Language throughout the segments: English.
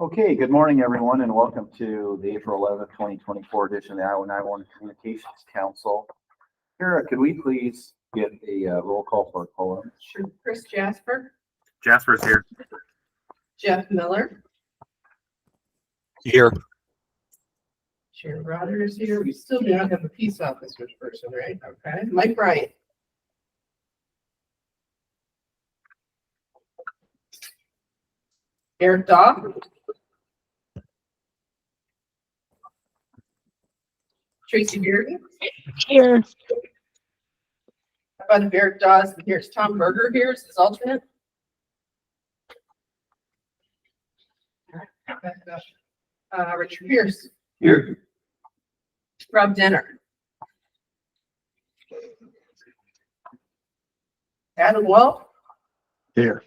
Okay, good morning, everyone, and welcome to the April 11th, 2024 edition of the Iowa 911 Communications Council. Kara, could we please get a roll call for quorum? Sure. Chris Jasper, Jasper's here. Jeff Miller, Here. Sharon Rogers here. We still do not have a peace officers person, right? Okay. Mike Bryant. Eric Daw. Tracy Bearden. Here. How about if Eric Dawes? Here's Tom Berger here as his alternate. Richard Pierce. Here. Rob Denner. Adam Well. Here.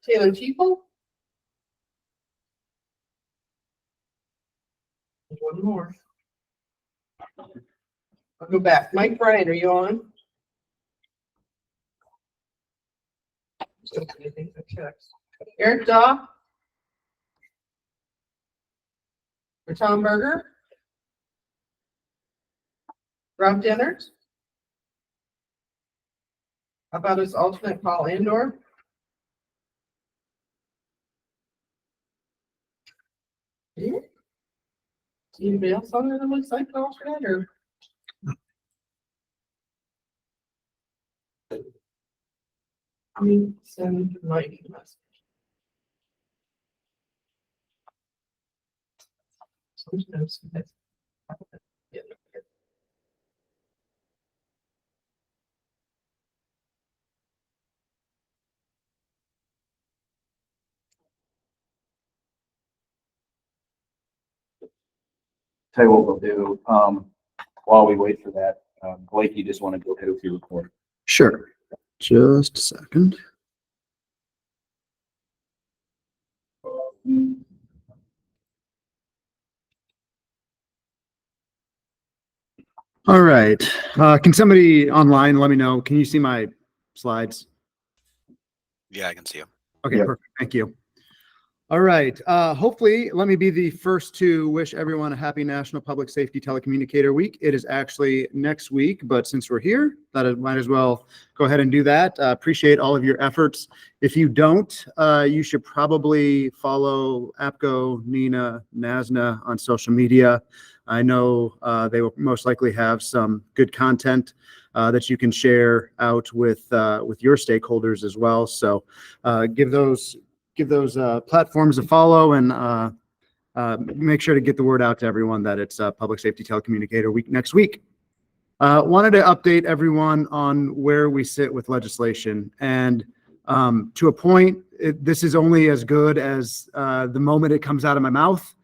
Taylor Teeple. One more. I'll go back. Mike Bryan, are you on? Eric Daw. For Tom Berger. Rob Dennert. How about his alternate Paul Andor? Yeah. Anybody else on there that looks like an alternate or? I mean, send Mike a message. Sometimes that's- yeah. Tell you what we'll do, while we wait for that, Blake, you just want to go ahead with your report. Sure. Just a second. All right. Can somebody online let me know? Can you see my slides? Yeah, I can see you. Okay, Yep. perfect. Thank you. All right. Hopefully, let me be the first to wish everyone a happy National Public Safety Telecommunicator Week. It is actually next week, but since we're here, that I might as well go ahead and do that. Appreciate all of your efforts. If you don't, you should probably follow APCO, NINA, NASNA on social media. I know they will most likely have some good content that you can share out with your stakeholders as well. So give those platforms a follow and make sure to get the word out to everyone that it's Public Safety Telecommunicator Week next week. Wanted to update everyone on where we sit with legislation. And to a point, this is only as good as the moment it comes out of my mouth.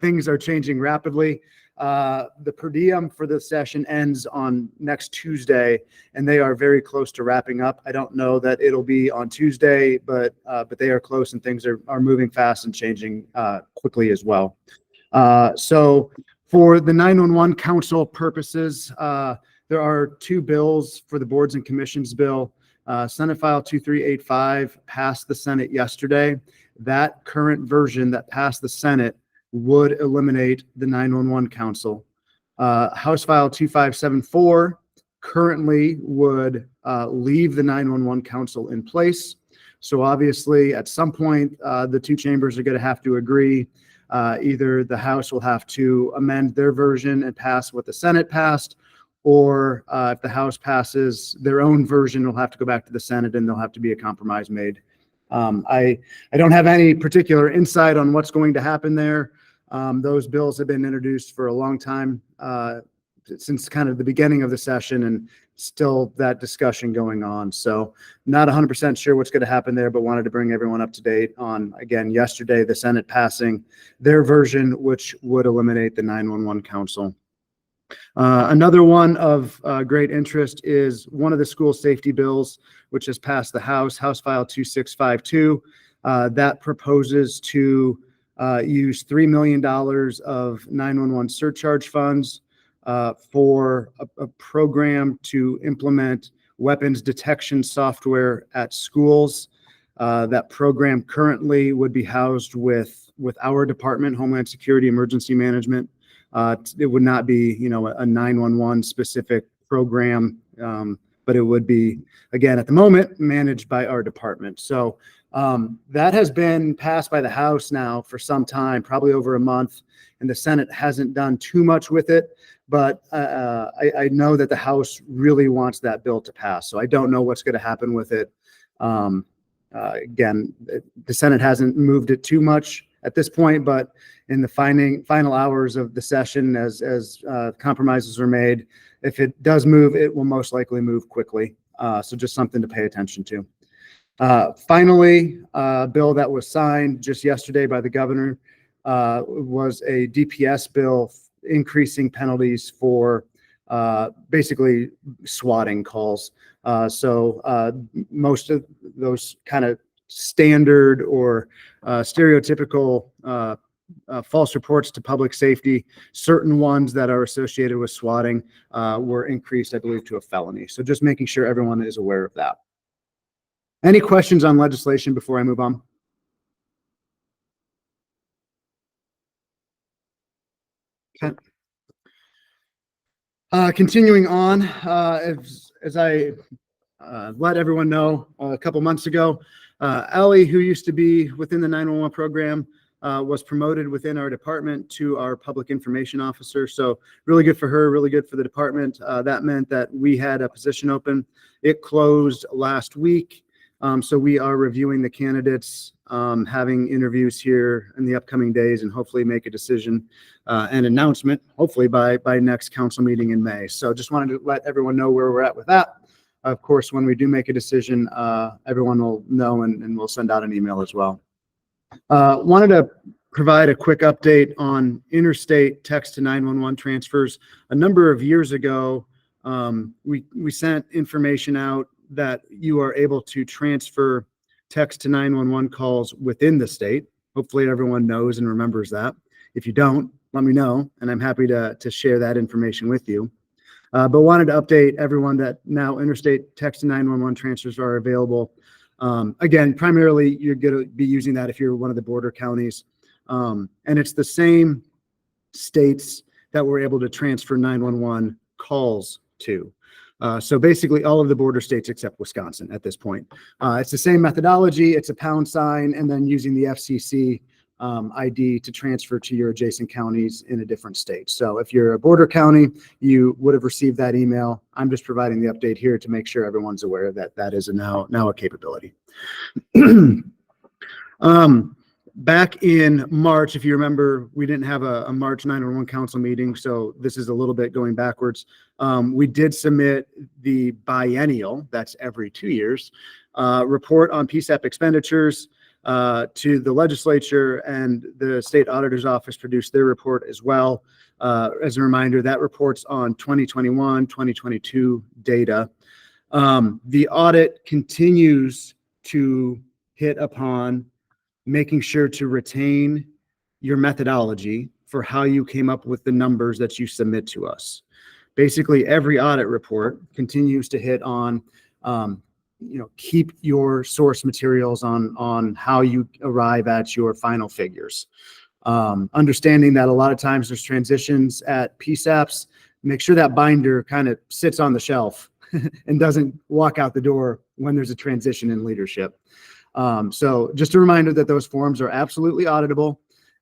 Things are changing rapidly. The per diem for the session ends on next Tuesday, and they are very close to wrapping up. I don't know that it'll be on Tuesday, but they are close, and things are moving fast and changing quickly as well. So for the 911 Council purposes, there are two bills for the Boards and Commissions bill. Senate File 2385 passed the Senate yesterday. That current version that passed the Senate would eliminate the 911 Council. House File 2574 currently would leave the 911 Council in place. So obviously, at some point, the two chambers are going to have to agree. Either the House will have to amend their version and pass what the Senate passed, or if the House passes their own version, it'll have to go back to the Senate and there'll have to be a compromise made. I don't have any particular insight on what's going to happen there. Those bills have been introduced for a long time, since kind of the beginning of the session, and still that discussion going on. So not 100% sure what's going to happen there, but wanted to bring everyone up to date on, again, yesterday, the Senate passing their version, which would eliminate the 911 Council. Another one of great interest is one of the school safety bills, which has passed the House, House File 2652. That proposes to use $3 million of 911 surcharge funds for a program to implement weapons detection software at schools. That program currently would be housed with our department, Homeland Security Emergency Management. It would not be, a 911 specific program, but it would be, again, at the moment, managed by our department. So that has been passed by the House now for some time, probably over a month, and the Senate hasn't done too much with it. But I know that the House really wants that bill to pass. So I don't know what's going to happen with it. Again, the Senate hasn't moved it too much at this point, but in the final hours of the session, as compromises are made, if it does move, it will most likely move quickly. So just something to pay attention to. Finally, a bill that was signed just yesterday by the governor was a DPS bill increasing penalties for basically swatting calls. So most of those kind of standard or stereotypical false reports to public safety, certain ones that are associated with swatting were increased, I believe, to a felony. So just making sure everyone is aware of that. Any questions on legislation before I move on? Okay. Continuing on, as I let everyone know a couple months ago, Ellie, who used to be within the 911 program, was promoted within our department to our public information officer. So really good for her, really good for the department. That meant that we had a position open. It closed last week. So we are reviewing the candidates, having interviews here in the upcoming days, and hopefully make a decision and announcement, hopefully by next council meeting in May. So just wanted to let everyone know where we're at with that. Of course, when we do make a decision, everyone will know, and we'll send out an email as well. Wanted to provide a quick update on interstate text to 911 transfers. A number of years ago, we sent information out that you are able to transfer text to 911 calls within the state. Hopefully everyone knows and remembers that. If you don't, let me know, and I'm happy to share that information with you. But wanted to update everyone that now interstate text to 911 transfers are available. Again, primarily you're going to be using that if you're one of the border counties. And it's the same states that we're able to transfer 911 calls to. So basically all of the border states except Wisconsin at this point. It's the same methodology. It's a pound sign and then using the FCC ID to transfer to your adjacent counties in a different state. So if you're a border county, you would have received that email. I'm just providing the update here to make sure everyone's aware that that is now a capability. Back in March, if you remember, we didn't have a March 911 council meeting, so this is a little bit going backwards. We did submit the biennial, that's every 2 years, report on PSAP expenditures to the legislature, and the state auditor's office produced their report as well. As a reminder, that report's on 2021, 2022 data. The audit continues to hit upon making sure to retain your methodology for how you came up with the numbers that you submit to us. Basically, every audit report continues to hit on, keep your source materials on how you arrive at your final figures. Understanding that a lot of times there's transitions at PSAPs, make sure that binder kind of sits on the shelf and doesn't walk out the door when there's a transition in leadership. So just a reminder that those forms are absolutely auditable,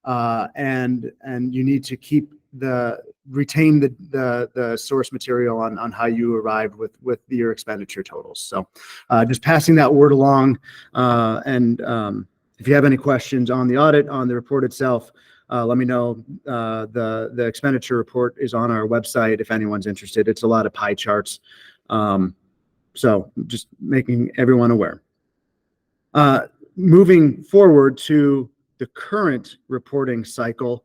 and you need to retain the source material on how you arrived with your expenditure totals. So just passing that word along, and if you have any questions on the audit, on the report itself, let me know. The expenditure report is on our website if anyone's interested. It's a lot of pie charts. So just making everyone aware. Moving forward to the current reporting cycle,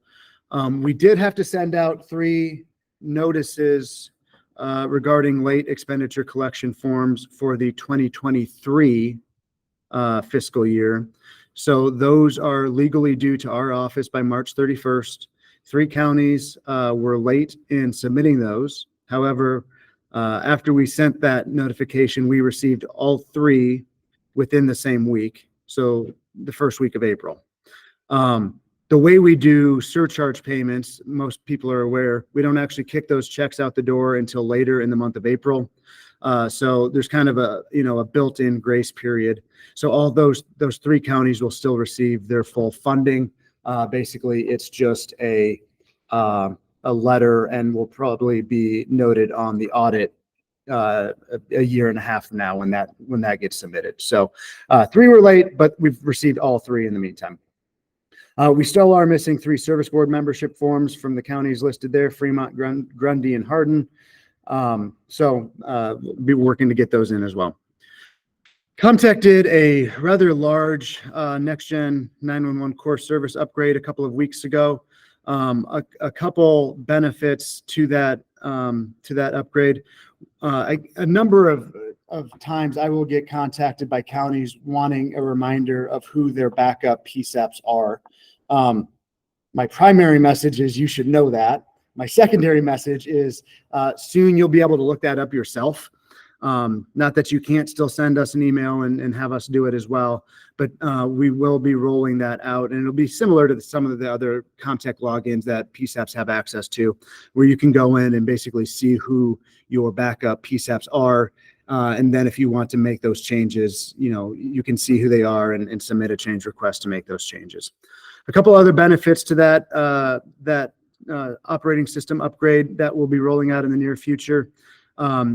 we did have to send out 3 notices regarding late expenditure collection forms for the 2023 fiscal year. So those are legally due to our office by March 31st. 3 counties were late in submitting those. However, After we sent that notification, we received all three within the same week. So the first week of April. The way we do surcharge payments, most people are aware, we don't actually kick those checks out the door until later in the month of April. So there's kind of a built-in grace period. So all those three counties will still receive their full funding. Basically, it's just a letter and will probably be noted on the audit a year and a half from now when that gets submitted. So three were late, but we've received all three in the meantime. We still are missing 3 service board membership forms from the counties listed there, Fremont, Grundy, and Hardin. So we'll be working to get those in as well. Comtech did a rather large next-gen 911 core service upgrade a couple of weeks ago. A couple benefits to that upgrade. A number of times I will get contacted by counties wanting a reminder of who their backup PSAPs are. My primary message is you should know that. My secondary message is soon you'll be able to look that up yourself. Not that you can't still send us an email and have us do it as well, but we will be rolling that out, and it'll be similar to some of the other Comtech logins that PSAPs have access to, where you can go in and basically see who your backup PSAPs are. And then if you want to make those changes, you can see who they are and submit a change request to make those changes. A couple other benefits to that operating system upgrade that we'll be rolling out in the near future.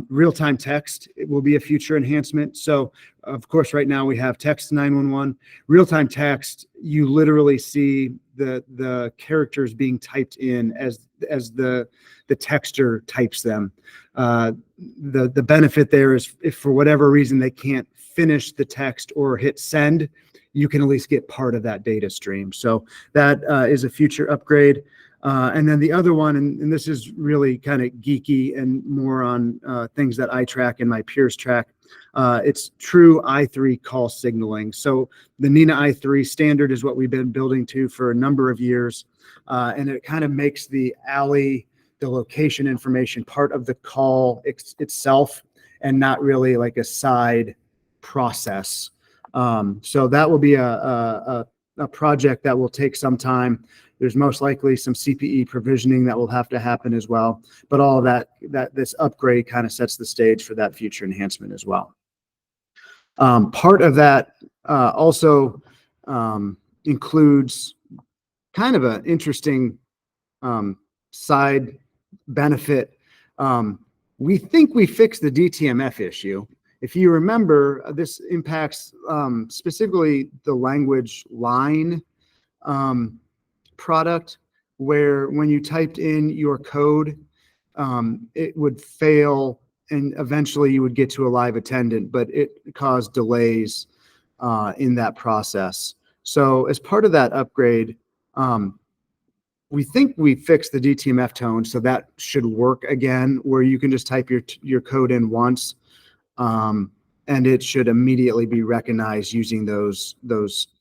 Real-time text, it will be a future enhancement. So of course, right now we have text 911. Real-time text, you literally see the characters being typed in as the texter types them. The benefit there is if for whatever reason they can't finish the text or hit send, you can at least get part of that data stream. So that is a future upgrade. And then the other one, and this is really kind of geeky and more on things that I track and my peers track, it's true I3 call signaling. So the NENA I3 standard is what we've been building to for a number of years. And it kind of makes the alley, the location information part of the call itself and not really like a side process. So that will be a project that will take some time. There's most likely some CPE provisioning that will have to happen as well. But all of that this upgrade kind of sets the stage for that future enhancement as well. Part of that also includes kind of an interesting side benefit. We think we fixed the DTMF issue. If you remember, this impacts specifically the language line product, where when you typed in your code, it would fail and eventually you would get to a live attendant, but it caused delays in that process. So as part of that upgrade, we think we fixed the DTMF tone, so that should work again, where you can just type your code in once, and it should immediately be recognized using those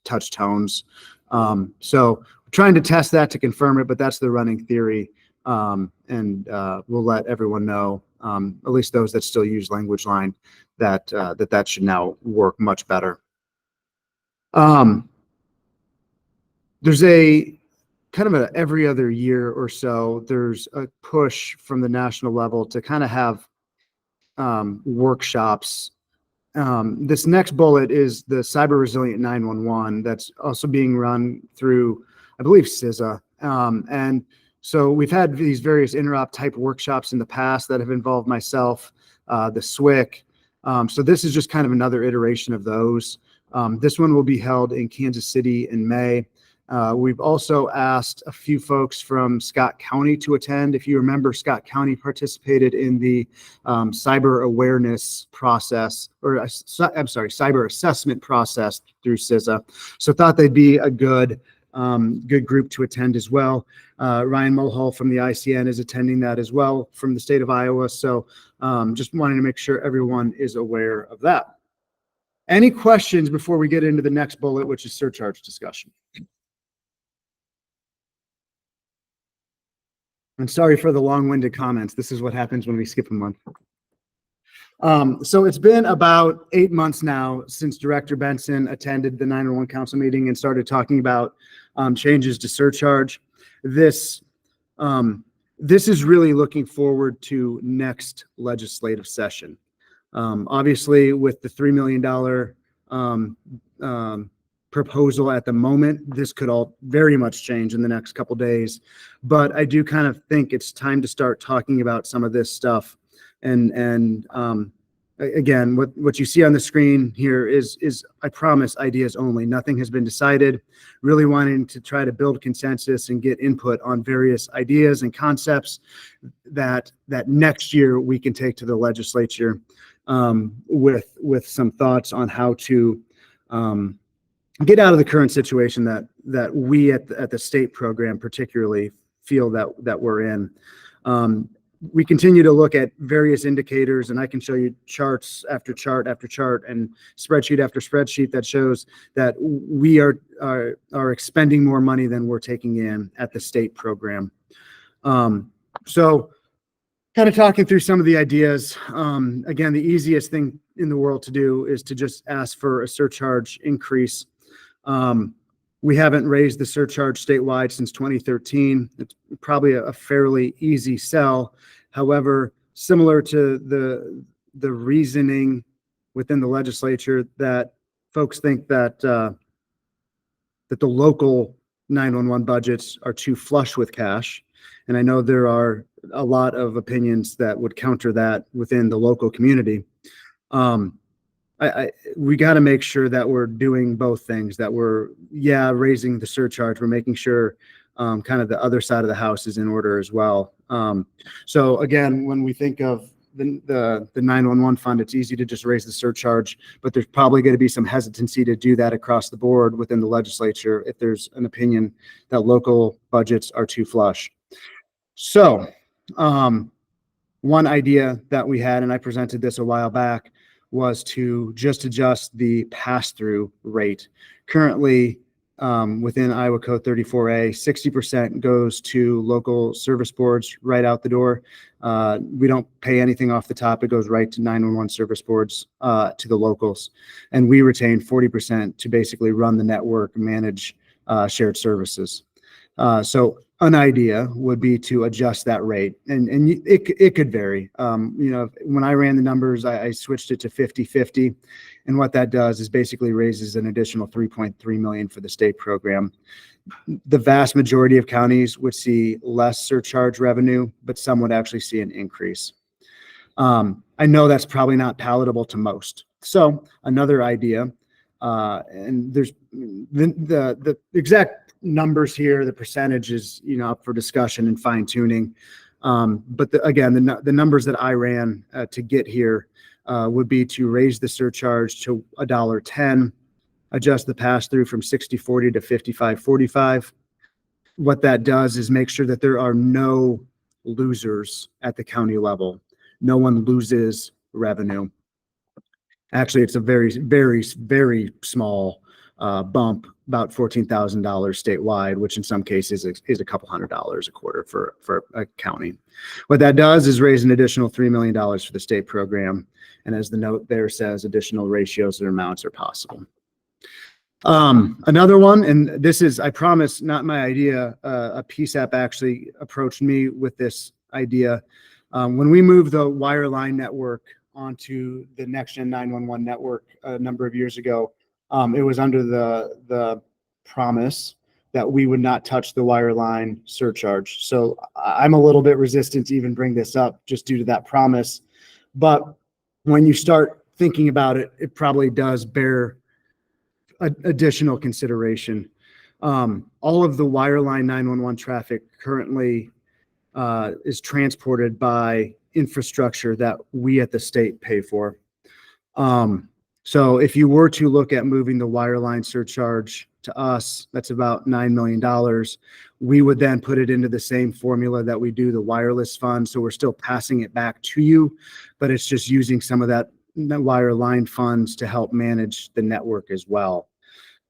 touch tones. So we're trying to test that to confirm it, but that's the running theory, and we'll let everyone know, at least those that still use language line, that should now work much better. There's a kind of every other year or so, there's a push from the national level to kind of have workshops. This next bullet is the Cyber Resilient 911 that's also being run through, I believe, CISA. And so we've had these various interop type workshops in the past that have involved myself, the SWIC. So this is just kind of another iteration of those. This one will be held in Kansas City in May. We've also asked a few folks from Scott County to attend. If you remember, Scott County participated in the cyber awareness process, or I'm sorry, cyber assessment process through CISA. So thought they'd be a good group to attend as well. Ryan Mulhall from the ICN is attending that as well from the state of Iowa. So just wanting to make sure everyone is aware of that. Any questions before we get into the next bullet, which is surcharge discussion? I'm sorry for the long-winded comments. This is what happens when we skip a month. So it's been about 8 months now since Director Benson attended the 911 council meeting and started talking about changes to surcharge. This is really looking forward to next legislative session. Obviously, with the $3 million proposal at the moment, this could all very much change in the next couple days. But I do kind of think it's time to start talking about some of this stuff. And again, what you see on the screen here is I promise, ideas only. Nothing has been decided. Really wanting to try to build consensus and get input on various ideas and concepts that next year we can take to the legislature with some thoughts on how to get out of the current situation that we at the state program particularly feel that we're in. We continue to look at various indicators, and I can show you charts after chart after chart and spreadsheet after spreadsheet that shows that we are expending more money than we're taking in at the state program. So kind of talking through some of the ideas. Again, the easiest thing in the world to do is to just ask for a surcharge increase. We haven't raised the surcharge statewide since 2013. It's probably a fairly easy sell. However, similar to the reasoning within the legislature that folks think that the local 911 budgets are too flush with cash. And I know there are a lot of opinions that would counter that within the local community. We got to make sure that we're doing both things, that we're, raising the surcharge. We're making sure kind of the other side of the house is in order as well. So again, when we think of the 911 fund, it's easy to just raise the surcharge, but there's probably going to be some hesitancy to do that across the board within the legislature if there's an opinion that local budgets are too flush. So one idea that we had, and I presented this a while back, was to just adjust the pass-through rate. Currently, within Iowa Code 34A, 60% goes to local service boards right out the door. We don't pay anything off the top. It goes right to 911 service boards, to the locals. And we retain 40% to basically run the network, manage shared services. So an idea would be to adjust that rate, and it could vary. When I ran the numbers, I switched it to 50-50, and what that does is basically raises an additional $3.3 million for the state program. The vast majority of counties would see less surcharge revenue, but some would actually see an increase. I know that's probably not palatable to most. So another idea, and there's the exact numbers here, the percentage is up for discussion and fine tuning. But the numbers that I ran to get here would be to raise the surcharge to $1.10, adjust the pass through from 60/40 to 55/45. What that does is make sure that there are no losers at the county level. No one loses revenue. Actually, it's a very, very, very small bump, about $14,000 statewide, which in some cases is a couple $100 a quarter for a county. What that does is raise an additional $3 million for the state program. And as the note there says, additional ratios and amounts are possible. Another one, and this is, I promise, not my idea. A PSAP actually approached me with this idea. When we moved the wireline network onto the NextGen 911 network a number of years ago, it was under the promise that we would not touch the wireline surcharge. So I'm a little bit resistant to even bring this up just due to that promise. But when you start thinking about it, it probably does bear additional consideration. All of the wireline 911 traffic currently is transported by infrastructure that we at the state pay for. So if you were to look at moving the wireline surcharge to us, that's about $9 million. We would then put it into the same formula that we do the wireless fund. So we're still passing it back to you, but it's just using some of that wireline funds to help manage the network as well.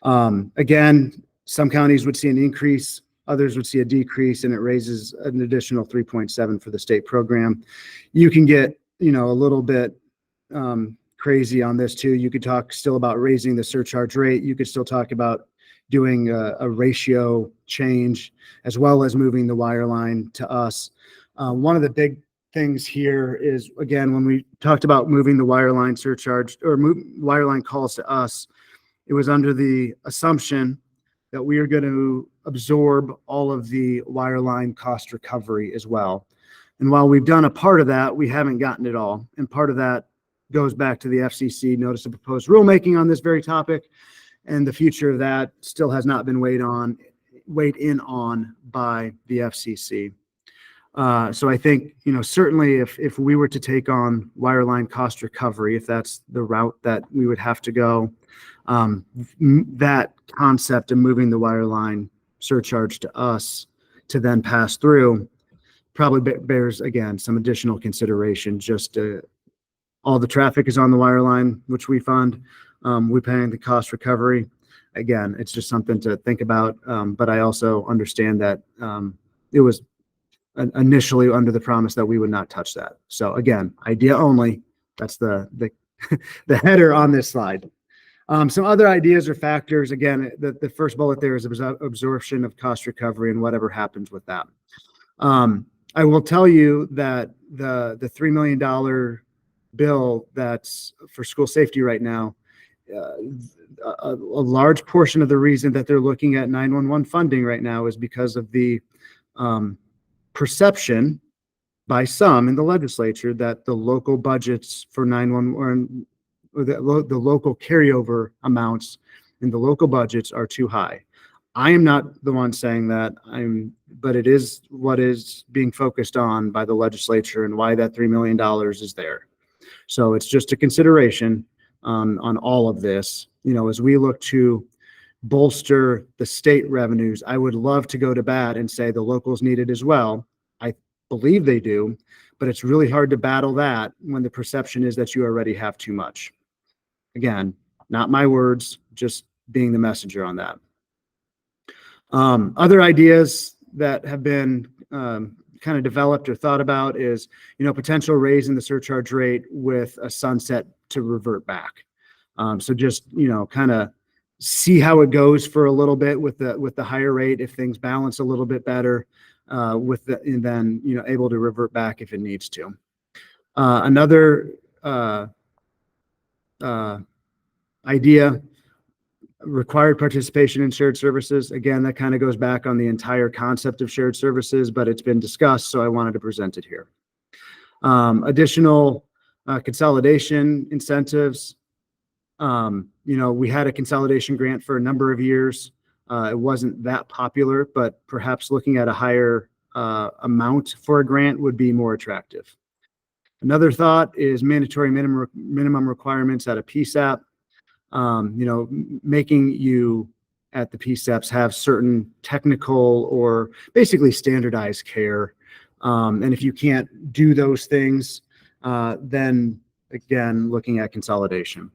Again, some counties would see an increase, others would see a decrease, and it raises an additional 3.7 for the state program. You can get, a little bit crazy on this too. You could talk still about raising the surcharge rate. You could still talk about doing a ratio change as well as moving the wire line to us. One of the big things here is, again, when we talked about moving the wire line surcharge or wire line calls to us, it was under the assumption that we are going to absorb all of the wireline cost recovery as well. And while we've done a part of that, we haven't gotten it all. And part of that goes back to the FCC notice of proposed rulemaking on this very topic. And the future of that still has not been weighed in on by the FCC. So I think, certainly if we were to take on wireline cost recovery, if that's the route that we would have to go, that concept of moving the wireline surcharge to us to then pass through probably bears, again, some additional consideration. Just all the traffic is on the wireline, which we fund. We're paying the cost recovery. Again, it's just something to think about. But I also understand that it was initially under the promise that we would not touch that. So again, idea only. That's the the header on this slide. Some other ideas or factors. Again, the first bullet there is absorption of cost recovery and whatever happens with that. I will tell you that the $3 million bill that's for school safety right now, a large portion of the reason that they're looking at 911 funding right now is because of the perception by some in the legislature that the local budgets for 911 or the local carryover amounts in the local budgets are too high. I am not the one saying that, but it is what is being focused on by the legislature and why that $3 million is there. So it's just a consideration on all of this. As we look to bolster the state revenues, I would love to go to bat and say the locals need it as well. I believe they do, but it's really hard to battle that when the perception is that you already have too much. Again, not my words, just being the messenger on that. Other ideas that have been kind of developed or thought about is, potential raise in the surcharge rate with a sunset to revert back. So just, kind of see how it goes for a little bit with the higher rate, if things balance a little bit better, and then, able to revert back if it needs to. Another idea, required participation in shared services. Again, that kind of goes back on the entire concept of shared services, but it's been discussed, so I wanted to present it here. Additional consolidation incentives. We had a consolidation grant for a number of years. It wasn't that popular, but perhaps looking at a higher amount for a grant would be more attractive. Another thought is mandatory minimum requirements at a PSAP. Making you at the PSAPs have certain technical or basically standardized care. And if you can't do those things, then again, looking at consolidation.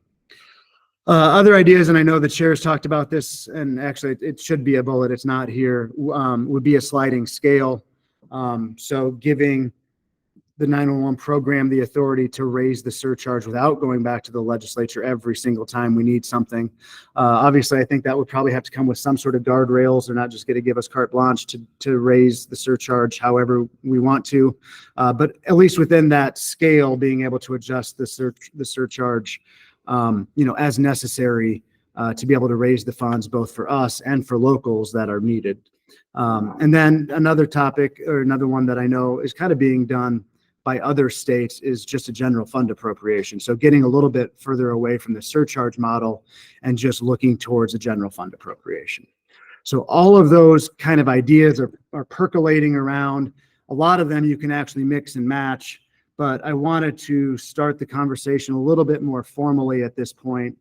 Other ideas, and I know the chair's talked about this, and actually it should be a bullet, it's not here, would be a sliding scale. So giving the 911 program the authority to raise the surcharge without going back to the legislature every single time we need something. Obviously, I think that would probably have to come with some sort of guardrails. They're not just going to give us carte blanche to raise the surcharge however we want to, but at least within that scale, being able to adjust the surcharge, as necessary to be able to raise the funds both for us and for locals that are needed. And then another topic, or another one that I know is kind of being done by other states, is just a general fund appropriation. So getting a little bit further away from the surcharge model and just looking towards a general fund appropriation. So all of those kind of ideas are percolating around. A lot of them you can actually mix and match, but I wanted to start the conversation a little bit more formally at this point.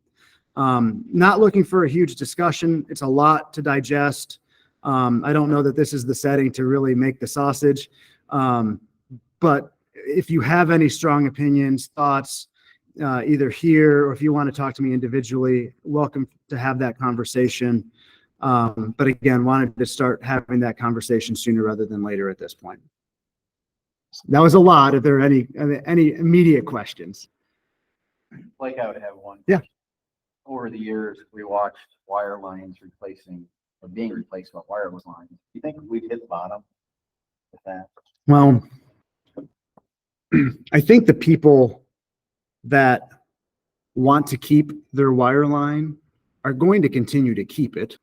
Not looking for a huge discussion. It's a lot to digest. I don't know that this is the setting to really make the sausage, but if you have any strong opinions, thoughts, either here or if you want to talk to me individually, welcome to have that conversation. But again, wanted to start having that conversation sooner rather than later at this point. That was a lot. If there are any immediate questions. Blake, I would have one. Yeah. Over the years, we watched wire lines being replaced by wireless lines. Do you think we've hit the bottom with that? Well, I think the people that want to keep their wire line are going to continue to keep it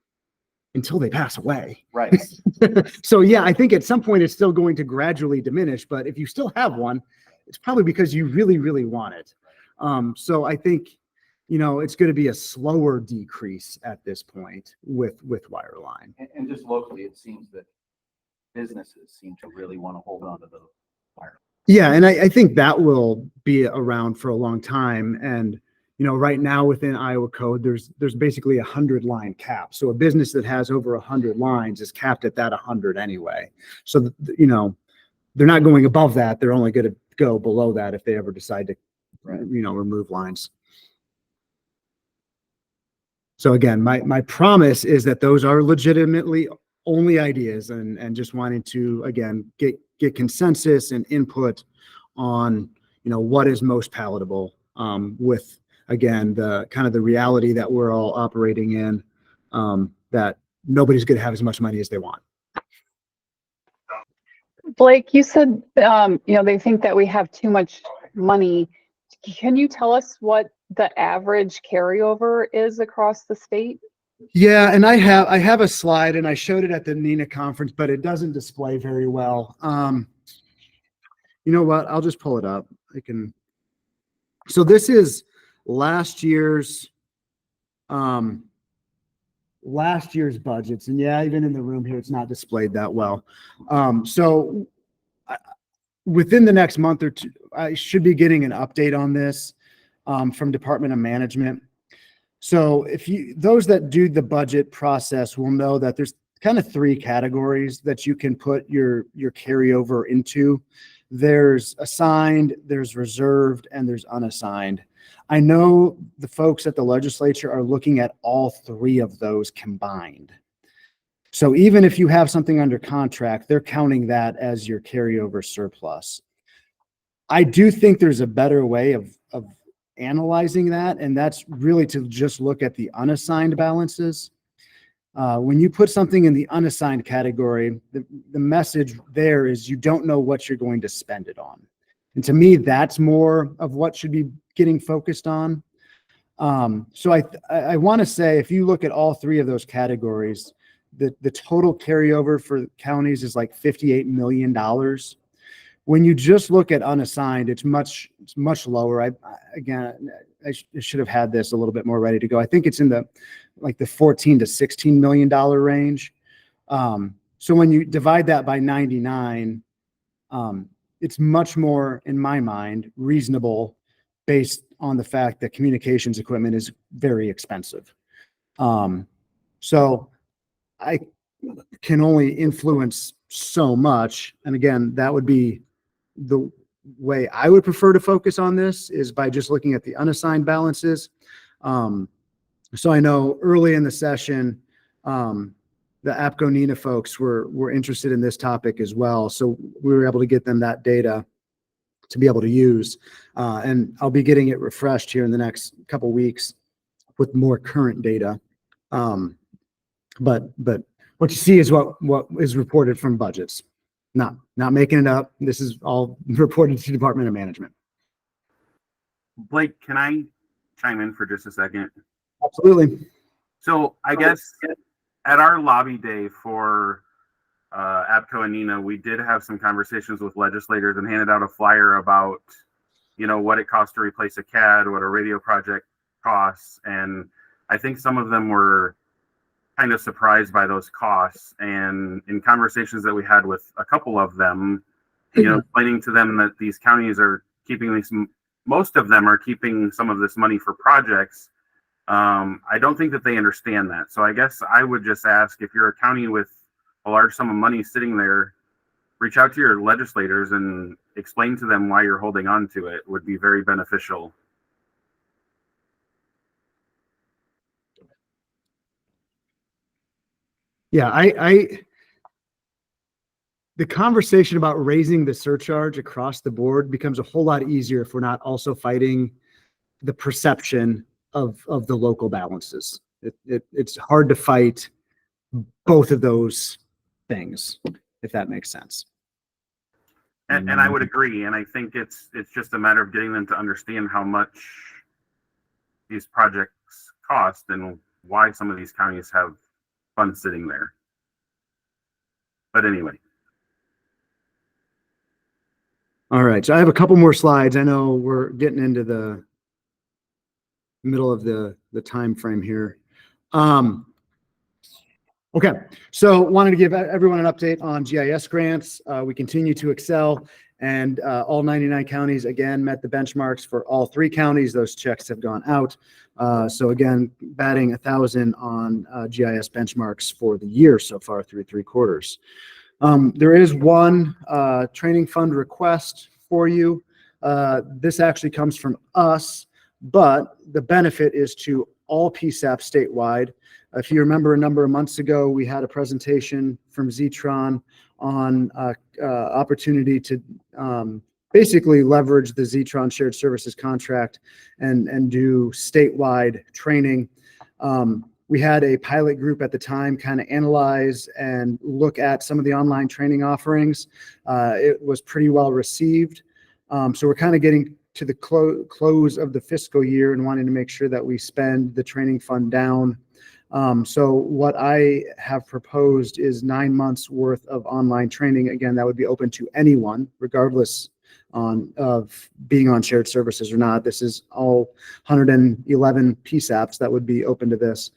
until they pass away. Right. So yeah, I think at some point it's still going to gradually diminish, but if you still have one, it's probably because you really, really want it. So I think, it's going to be a slower decrease at this point with wireline. And just locally, it seems that businesses seem to really want to hold on to the wire. Yeah, and I think that will be around for a long time. And right now within Iowa code, there's basically 100 line cap. So a business that has over 100 lines is capped at that 100 anyway. So they're not going above that. They're only going to go below that if they ever decide to, remove lines. So again, my promise is that those are legitimately only ideas and just wanting to, again, get consensus and input on, what is most palatable with, again, the kind of the reality that we're all operating in, that nobody's going to have as much money as they want. Blake, you said, they think that we have too much money. Can you tell us what the average carryover is across the state? Yeah, and I have a slide and I showed it at the NENA conference, but it doesn't display very well. You know what? I'll just pull it up. So this is last year's budgets, and yeah, even in the room here, it's not displayed that well. So within the next month or two, I should be getting an update on this from Department of Management. So those that do the budget process will know that there's kind of three categories that you can put your carryover into. There's assigned, there's reserved, and there's unassigned. I know the folks at the legislature are looking at all three of those combined. So even if you have something under contract, they're counting that as your carryover surplus. I do think there's a better way of analyzing that, and that's really to just look at the unassigned balances. When you put something in the unassigned category, the message there is you don't know what you're going to spend it on. And to me, that's more of what should be getting focused on. So I want to say, if you look at all three of those categories, the total carryover for counties is like $58 million. When you just look at unassigned, it's much lower. I should have had this a little bit more ready to go. I think it's in the 14 to $16 million range. So when you divide that by 99, it's much more, in my mind, reasonable based on the fact that communications equipment is very expensive. So I can only influence so much. And again, that would be the way I would prefer to focus on this, is by just looking at the unassigned balances. So I know early in the session, the APCO NENA folks were interested in this topic as well. So we were able to get them that data to be able to use. And I'll be getting it refreshed here in the next couple of weeks with more current data. But what you see is what is reported from budgets. Not making it up. This is all reported to Department of Management. Blake, can I chime in for just a second? Absolutely. So I guess at our lobby day for APCO and NENA, we did have some conversations with legislators and handed out a flyer about, what it costs to replace a CAD, what a radio project costs. And I think some of them were kind of surprised by those costs. And in conversations that we had with a couple of them, explaining to them that these counties are keeping most of them are keeping some of this money for projects. I don't think that they understand that. So I guess I would just ask, if you're a county with a large sum of money sitting there, reach out to your legislators and explain to them why you're holding on to it. Would be very beneficial. Yeah, the conversation about raising the surcharge across the board becomes a whole lot easier if we're not also fighting the perception of the local balances. It's hard to fight both of those things, if that makes sense. And I would agree. And I think it's just a matter of getting them to understand how much these projects cost and why some of these counties have funds sitting there. But anyway. All right, so I have a couple more slides. I know we're getting into the middle of the time frame here. Okay, so wanted to give everyone an update on GIS grants. We continue to excel, and all 99 counties again met the benchmarks for all 3 counties. Those checks have gone out. So again, batting 1,000 on GIS benchmarks for the year so far through 3 quarters. There is one training fund request for you. This actually comes from us, but the benefit is to all PSAP statewide. If you remember a number of months ago, we had a presentation from Zetron on opportunity to basically leverage the Zetron Shared Services contract and do statewide training. We had a pilot group at the time kind of analyze and look at some of the online training offerings. It was pretty well received. So we're kind of getting to the close of the fiscal year and wanting to make sure that we spend the training fund down. So what I have proposed is 9 months worth of online training. Again, that would be open to anyone, regardless of being on shared services or not. This is all 111 PSAPs that would be open to this.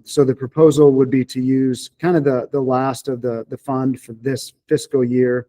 So the proposal would be to use kind of the last of the fund for this fiscal year,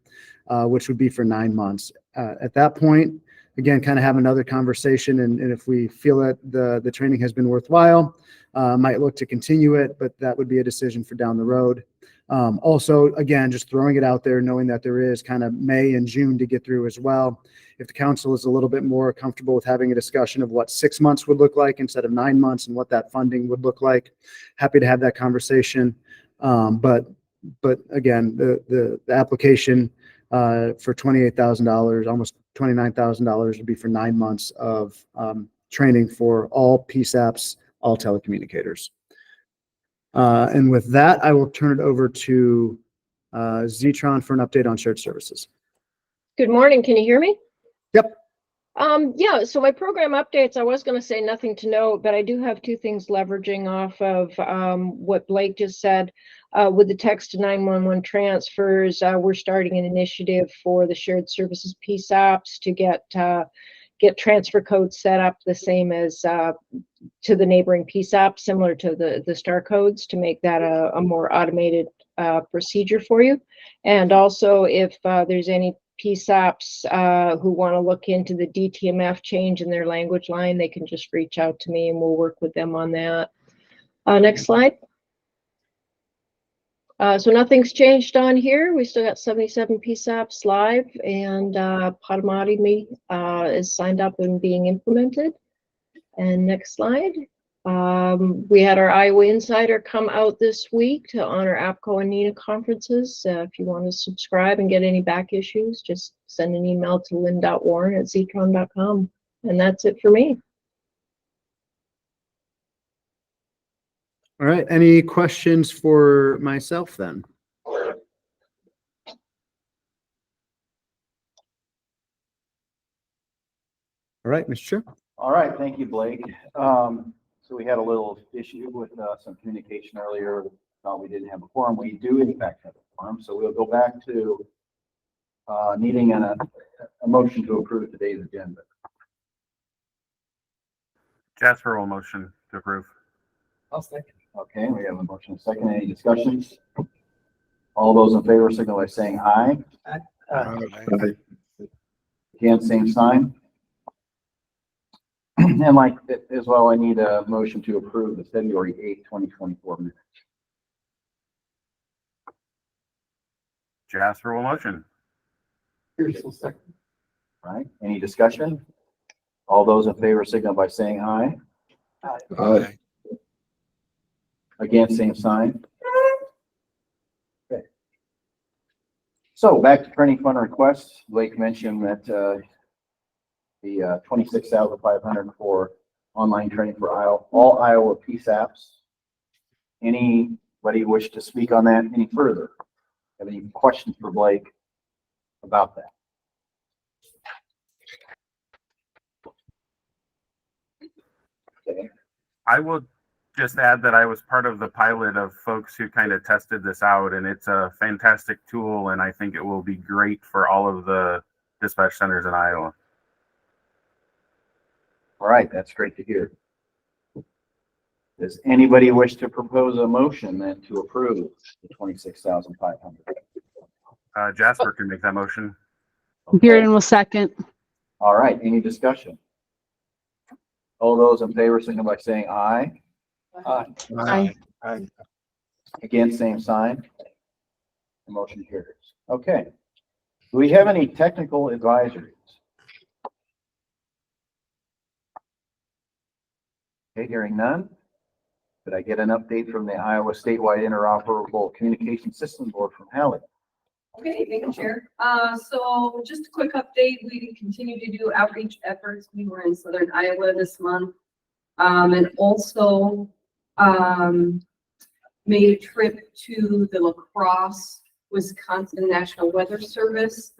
which would be for 9 months. At that point, again, kind of have another conversation, and if we feel that the training has been worthwhile, might look to continue it, but that would be a decision for down the road. Also, again, just throwing it out there, knowing that there is kind of May and June to get through as well. If the council is a little bit more comfortable with having a discussion of what 6 months would look like instead of 9 months and what that funding would look like, happy to have that conversation. But again, the application for $28,000, almost $29,000 would be for 9 months of training for all PSAPs, all telecommunicators. And with that, I will turn it over to Zetron for an update on shared services. Good morning. Can you hear me? Yep. Yeah, so my program updates, I was going to say nothing to note, but I do have 2 things leveraging off of what Blake just said. With the text to 911 transfers, we're starting an initiative for the shared services PSAPs to get transfer codes set up the same as to the neighboring PSAP, similar to the STAR codes, to make that a more automated procedure for you. And also, if there's any PSAPs who want to look into the DTMF change in their language line, they can just reach out to me and we'll work with them on that. Next slide. So nothing's changed on here. We still got 77 PSAPs live, and Potawatomi is signed up and being implemented. And next slide. We had our Iowa Insider come out this week to honor APCO and NENA conferences. If you want to subscribe and get any back issues, just send an email to lynn.warren@zetron.com. And that's it for me. All right. Any questions for myself then? All right, Mr. Chair. All right, thank you, Blake. So we had a little issue with some communication earlier. We didn't have a quorum. We do in fact have a quorum, so we'll go back to needing a motion to approve today's agenda. Jasper will motion to approve. I'll second. Okay, we have a motion and a second. Any discussions? All those in favor signal by saying aye. Again, same sign. And like as well, I need a motion to approve the February 8th, 2024 minutes. Jasper will motion. Here's a second. Right? Any discussion? All those in favor signal by saying aye. Aye. Again, same sign. Okay. So back to training fund requests. Blake mentioned that the 26,500 for online training for all Iowa PSAPs. Anybody wish to speak on that any further? Have any questions for Blake about that? Okay. I will just add that I was part of the pilot of folks who kind of tested this out, and it's a fantastic tool, and I think it will be great for all of the dispatch centers in Iowa. All right, that's great to hear. Does anybody wish to propose a motion then to approve the 26,500? Jasper can make that motion. Okay. Bearden will second. All right, any discussion? All those in favor, signal by saying aye. Aye. Again, same sign. The motion carries. Okay. Do we have any technical advisories? Okay, hearing none. Could I get an update from the Iowa Statewide Interoperable Communication System Board from Hallie? Okay, thank you, Chair. So just a quick update, we continue to do outreach efforts. We were in Southern Iowa this month. And also, made a trip to the La Crosse, Wisconsin National Weather Service.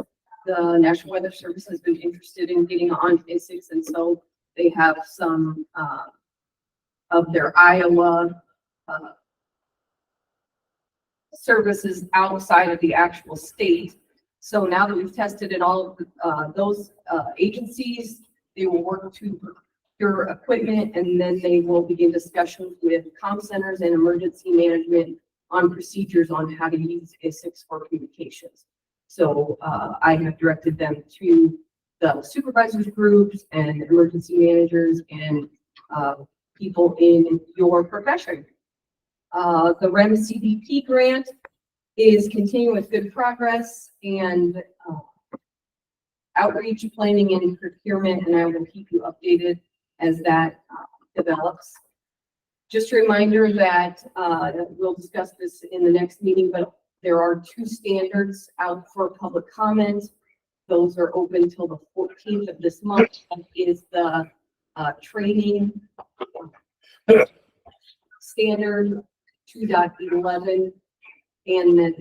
The National Weather Service has been interested in getting on ASICS, and so they have some, of their Iowa, services outside of the actual state. So now that we've tested in all of those agencies, they will work to procure equipment, and then they will begin discussions with comm centers and emergency management on procedures on how to use ASICS for communications. So I have directed them to the supervisors groups and emergency managers and people in your profession. The REM CDP grant is continuing with good progress, and outreach, planning, and procurement, and I will keep you updated as that develops. Just a reminder that we'll discuss this in the next meeting, but there are 2 standards out for public comment. Those are open till the 14th of this month. That is the training standard 2.11, and then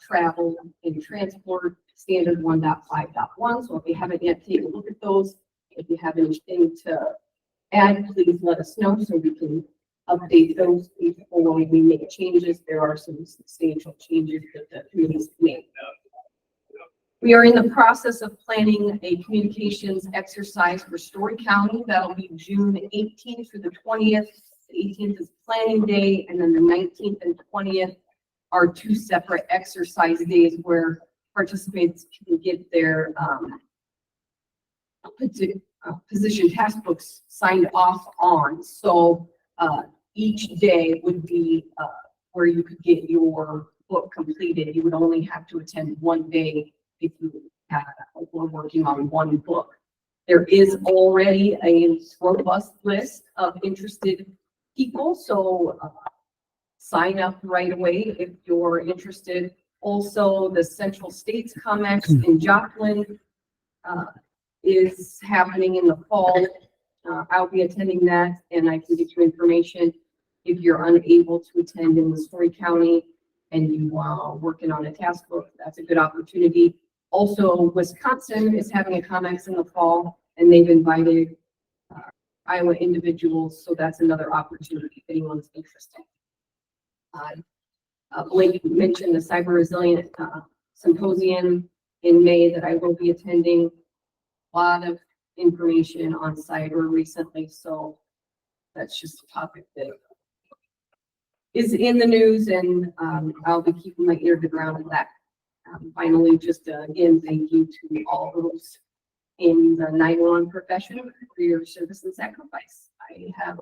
travel and transport standard 1.5.1. So if you haven't yet taken a look at those, if you have anything to add, please let us know so we can update those before we make changes. There are some substantial changes that the committee's made. We are in the process of planning a communications exercise for Story County. That'll be June 18th through the 20th. The 18th is planning day, and then the 19th and 20th are 2 separate exercise days where participants can get their position task books signed off on. So each day would be where you could get your book completed. You would only have to attend 1 day if you were working on 1 book. There is already a robust list of interested people, so sign up right away if you're interested. Also, the Central States Comex in Joplin is happening in the fall. I'll be attending that, and I can get you information if you're unable to attend in the Story County and you are working on a task book. That's a good opportunity. Also, Wisconsin is having a Comex in the fall, and they've invited Iowa individuals, so that's another opportunity if anyone's interested. Blake mentioned the Cyber Resilient Symposium in May that I will be attending. A lot of information on cyber recently, so that's just a topic that is in the news, and I'll be keeping my ear to the ground on that. Finally, just again, thank you to all those in the 911 profession for your service and sacrifice. I have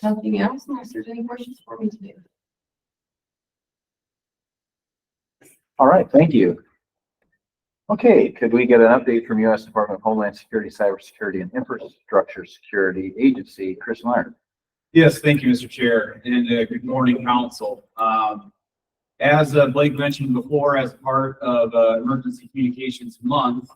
nothing else unless there's any questions for me today. All right, thank you. Okay, could we get an update from U.S. Department of Homeland Security, Cybersecurity, and Infrastructure Security Agency, Chris Meyer? Yes, thank you, Mr. Chair, and good morning, Council. As Blake mentioned before, as part of Emergency Communications Month,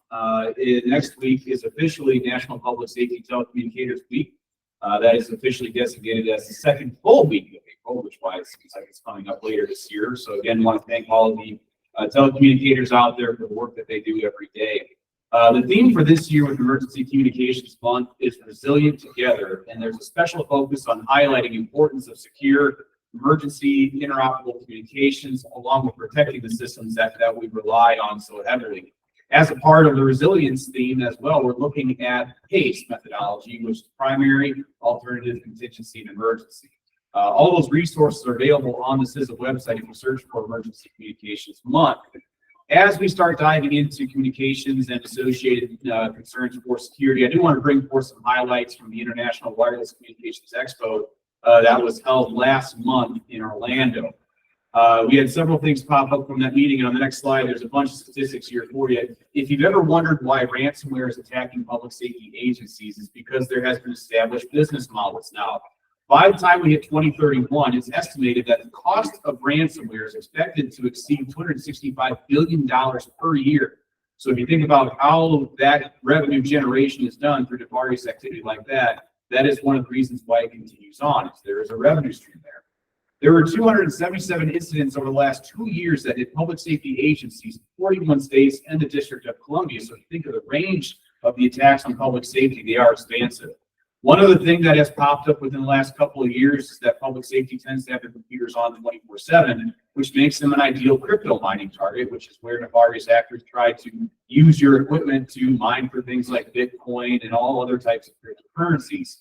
next week is officially National Public Safety Telecommunicators Week. That is officially designated as the second full week of April, which is why it seems like it's coming up later this year. So again, want to thank all of the telecommunicators out there for the work that they do every day. The theme for this year with Emergency Communications Month is Resilient Together, and there's a special focus on highlighting the importance of secure emergency interoperable communications, along with protecting the systems that we rely on so heavily. As a part of the resilience theme as well, we're looking at PACE methodology, which is primary, alternative, contingency, and emergency. All those resources are available on the CISA website if you search for Emergency Communications Month. As we start diving into communications and associated concerns for security, I do want to bring forth some highlights from the International Wireless Communications Expo that was held last month in Orlando. We had several things pop up from that meeting, and on the next slide, there's a bunch of statistics here for you. If you've ever wondered why ransomware is attacking public safety agencies, it's because there has been established business models now. By the time we hit 2031, it's estimated that the cost of ransomware is expected to exceed $265 billion per year. So if you think about how that revenue generation is done through nefarious activity like that, that is one of the reasons why it continues on. Is there is a revenue stream there. There were 277 incidents over the last 2 years that hit public safety agencies, 41 states, and the District of Columbia. So if you think of the range of the attacks on public safety, they are expansive. One other thing that has popped up within the last couple of years is that public safety tends to have their computers on 24/7, which makes them an ideal crypto mining target, which is where nefarious actors try to use your equipment to mine for things like Bitcoin and all other types of cryptocurrencies.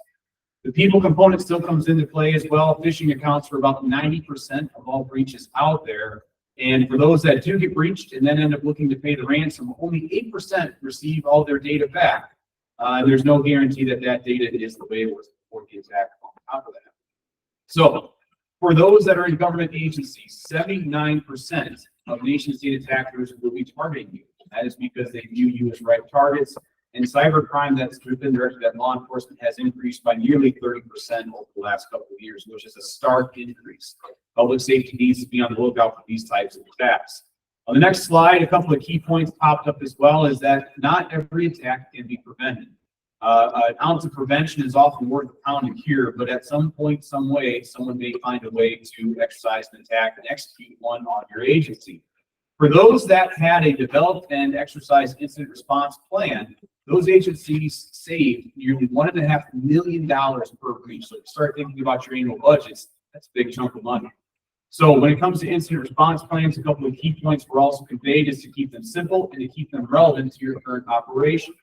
The people component still comes into play as well. Phishing accounts for about 90% of all breaches out there. And for those that do get breached and then end up looking to pay the ransom, only 8% receive all their data back. There's no guarantee that that data is the way it was before the attack on top of that. So for those that are in government agencies, 79% of nation state attackers will be targeting you. That is because they view you as right targets. And cybercrime that's been directed at law enforcement has increased by nearly 30% over the last couple of years, which is a stark increase. Public safety needs to be on the lookout for these types of attacks. On the next slide, a couple of key points popped up as well, is that not every attack can be prevented. An ounce of prevention is often worth a pound of cure, but at some point, some way, someone may find a way to exercise an attack and execute one on your agency. For those that had a developed and exercised incident response plan, those agencies saved nearly $1.5 million per breach. So if you start thinking about your annual budgets, that's a big chunk of money. So when it comes to incident response plans, a couple of key points were also conveyed is to keep them simple and to keep them relevant to your current operation.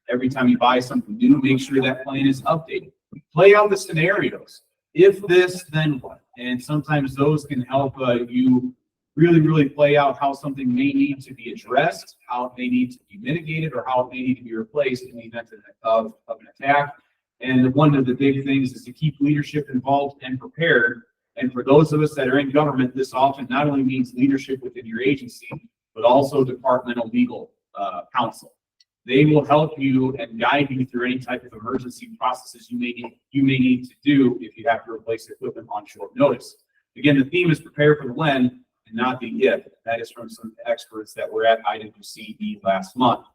Every time you buy something new, make sure that plan is updated. Play out the scenarios. If this, then what? And sometimes those can help you really play out how something may need to be addressed, how it may need to be mitigated, or how it may need to be replaced in the event of an attack. And one of the big things is to keep leadership involved and prepared. And for those of us that are in government, this often not only means leadership within your agency, but also departmental legal counsel. They will help you and guide you through any type of emergency processes you may need to do if you have to replace equipment on short notice. Again, the theme is prepare for the when and not the if. That is from some experts that were at IWCE last month.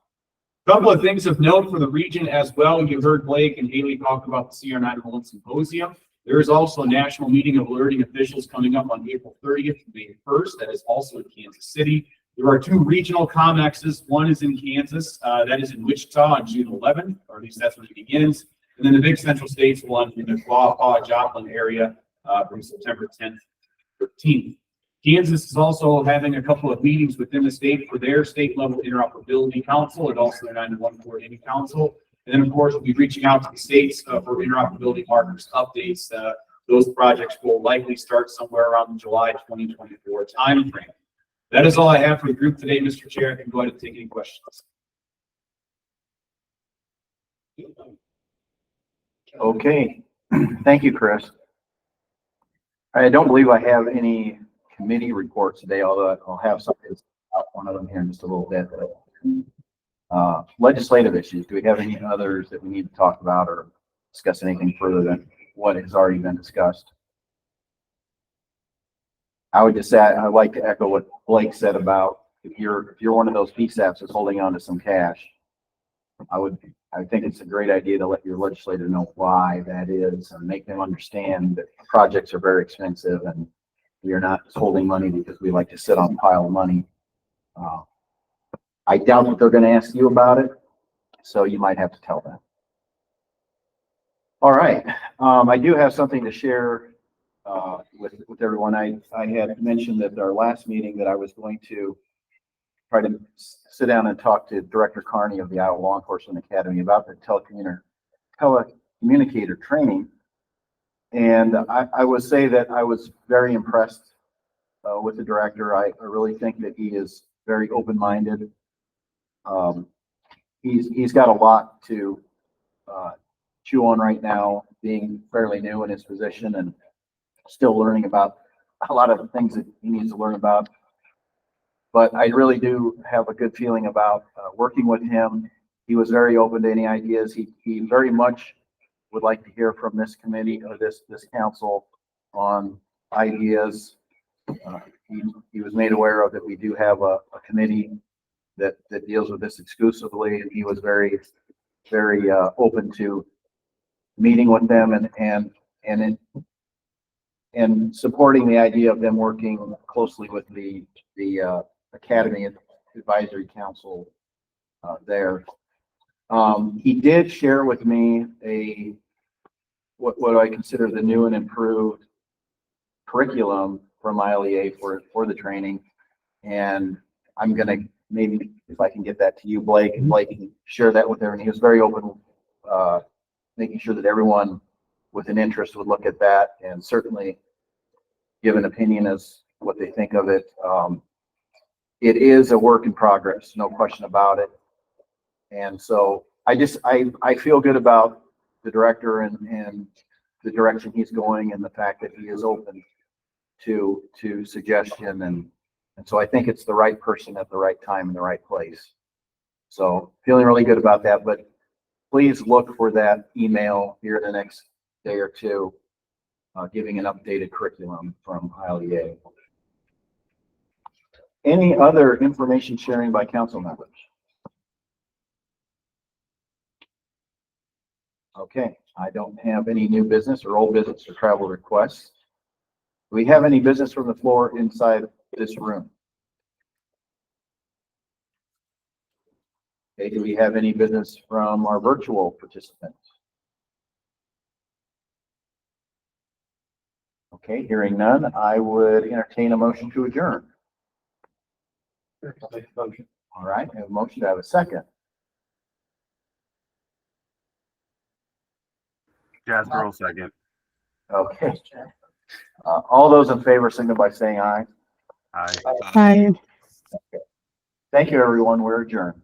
A couple of things of note for the region as well. You heard Blake and Haley talk about the CR911 Symposium. There is also a national meeting of alerting officials coming up on April 30th to May 1st. That is also in Kansas City. There are 2 regional ComExes. One is in Kansas, that is in Wichita on June 11th, or at least that's when it begins. And then the big Central States one in the Quapaw, Joplin area from September 10th to 13th. Kansas is also having a couple of meetings within the state for their state level interoperability council and also their 911 coordinating council. And then of course, we'll be reaching out to the states for interoperability partners updates. Those projects will likely start somewhere around the July 2024 timeframe. That is all I have for the group today, Mr. Chair. I can go ahead and take any questions. Okay, thank you, Chris. I don't believe I have any committee reports today, although I'll have something, one of them here in just a little bit. Legislative issues, do we have any others that we need to talk about or discuss anything further than what has already been discussed? I would just say, I'd like to echo what Blake said about if you're one of those PSAPs that's holding on to some cash, I think it's a great idea to let your legislator know why that is and make them understand that projects are very expensive and we are not just holding money because we like to sit on a pile of money. I doubt that they're going to ask you about it, so you might have to tell them. All right, I do have something to share with everyone. I had mentioned at our last meeting that I was going to try to sit down and talk to Director Carney of the Iowa Law Enforcement Academy about the telecommunicator training. And I would say that I was very impressed with the director. I really think that he is very open-minded. He's got a lot to chew on right now, being fairly new in his position and still learning about a lot of the things that he needs to learn about. But I really do have a good feeling about working with him. He was very open to any ideas. He very much would like to hear from this committee or this council on ideas. He was made aware of that we do have a committee that deals with this exclusively, and he was very open to meeting with them and supporting the idea of them working closely with the Academy Advisory Council there. He did share with me what I consider the new and improved curriculum from ILEA for the training. And I'm gonna, maybe if I can get that to you, Blake, and Blake can share that with everyone. He was very open, making sure that everyone with an interest would look at that and certainly give an opinion as what they think of it. It is a work in progress, no question about it. And so I feel good about the director and the direction he's going and the fact that he is open to suggestion. And so I think it's the right person at the right time in the right place. So feeling really good about that, but please look for that email here in the next day or two, giving an updated curriculum from ILEA. Any other information sharing by council members? Okay, I don't have any new business or old business or travel requests. Do we have any business from the floor inside this room? Okay, do we have any business from our virtual participants? Okay, hearing none, I would entertain a motion to adjourn. All right, I have a motion. To have a second. Jasper will second. Okay. All those in favor signify by saying aye. Aye. Aye. Thank you, everyone. We're adjourned.